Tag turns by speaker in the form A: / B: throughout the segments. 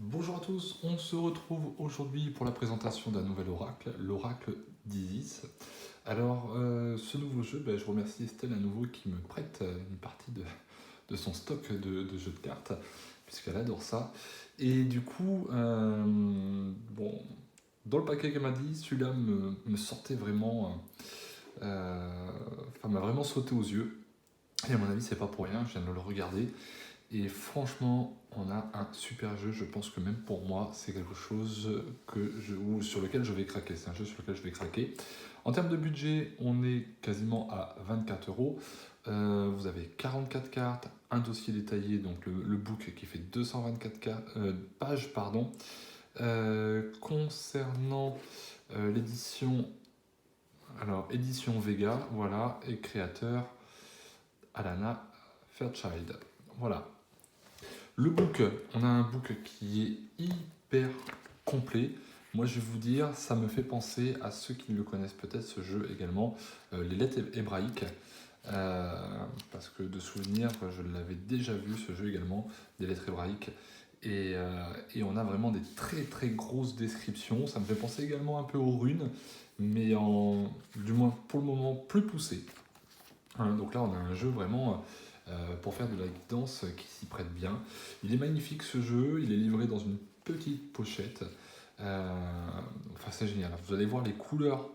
A: Bonjour à tous, on se retrouve aujourd'hui pour la présentation d'un nouvel oracle, l'oracle d'Isis. Alors, ce nouveau jeu, je remercie Estelle à nouveau qui me prête une partie de son stock de jeux de cartes, puisqu'elle adore ça. Et du coup, bon, dans le paquet qu'elle m'a dit, celui-là me sortait vraiment, m'a vraiment sauté aux yeux. Et à mon avis, c'est pas pour rien, je viens de le regarder. Et franchement, on a un super jeu. Je pense que même pour moi, c'est quelque chose sur lequel je vais craquer. C'est un jeu sur lequel je vais craquer. En termes de budget, on est quasiment à 24 euros. Vous avez 44 cartes, un dossier détaillé, donc le book qui fait 224 pages. Pardon. Concernant l'édition, alors édition Vega, voilà, et créateur Alana Fairchild. Voilà. Le book, on a un book qui est hyper complet. Moi, je vais vous dire, ça me fait penser à ceux qui le connaissent peut-être, ce jeu également, les lettres hébraïques. Parce que de souvenir, je l'avais déjà vu, ce jeu également, des lettres hébraïques. Et on a vraiment des très très grosses descriptions. Ça me fait penser également un peu aux runes, mais du moins pour le moment plus poussé. Donc là, on a un jeu vraiment pour faire de la guidance qui s'y prête bien. Il est magnifique ce jeu, il est livré dans une petite pochette. C'est génial. Vous allez voir les couleurs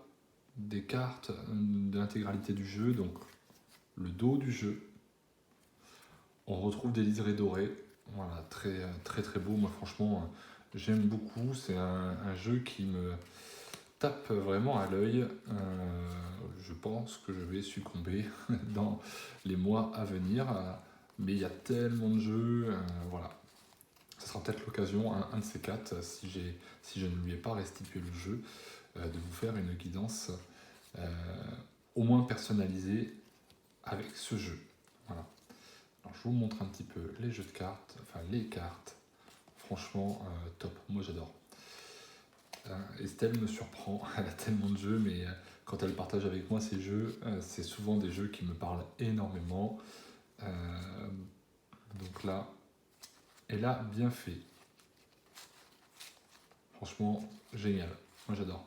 A: des cartes de l'intégralité du jeu, donc le dos du jeu. On retrouve des liserés dorés. Voilà, très très très beau. Moi, franchement, j'aime beaucoup. C'est un jeu qui me tape vraiment à l'œil. Je pense que je vais succomber dans les mois à venir. Mais il y a tellement de jeux. Voilà. Ça sera peut-être l'occasion, un de ces quatre, si je ne lui ai pas restitué le jeu, de vous faire une guidance au moins personnalisée avec ce jeu. Voilà. Alors, je vous montre un petit peu les jeux de cartes, enfin les cartes. Franchement, top. Moi, j'adore. Estelle me surprend, elle a tellement de jeux, mais quand elle partage avec moi ces jeux, c'est souvent des jeux qui me parlent énormément. Donc là, elle a bien fait. Franchement, génial. Moi, j'adore.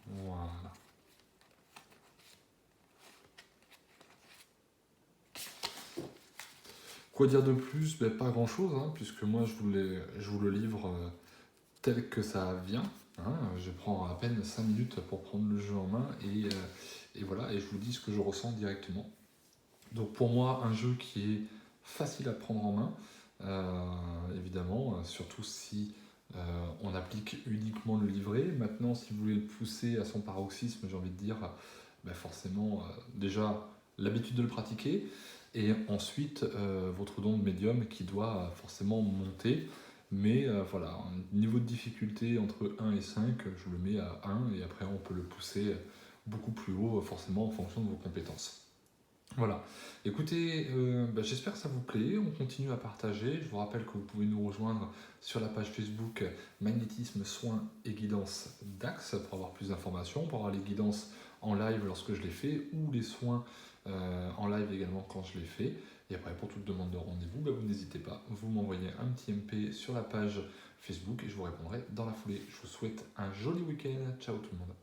A: Voilà. Quoi dire de plus? Pas grand chose, hein, puisque moi je vous le livre tel que ça vient. Hein. Je prends à peine 5 minutes pour prendre le jeu en main et voilà, et je vous dis ce que je ressens directement. Donc pour moi, un jeu qui est facile à prendre en main, évidemment, surtout si on applique uniquement le livret. Maintenant, si vous voulez le pousser à son paroxysme, j'ai envie de dire, forcément, déjà l'habitude de le pratiquer, et ensuite votre don de médium qui doit forcément monter. Mais voilà, un niveau de difficulté entre 1 et 5, je le mets à 1, et après on peut le pousser beaucoup plus haut, forcément en fonction de vos compétences. Voilà. Écoutez, j'espère que ça vous plaît. On continue à partager. Je vous rappelle que vous pouvez nous rejoindre sur la page Facebook Magnétisme, Soins et Guidance d'Axe pour avoir plus d'informations, pour avoir les guidances en live lorsque je les fais ou les soins en live également quand je les fais. Et après, pour toute demande de rendez-vous, vous n'hésitez pas. Vous m'envoyez un petit MP sur la page Facebook et je vous répondrai dans la foulée. Je vous souhaite un joli week-end. Ciao tout le monde.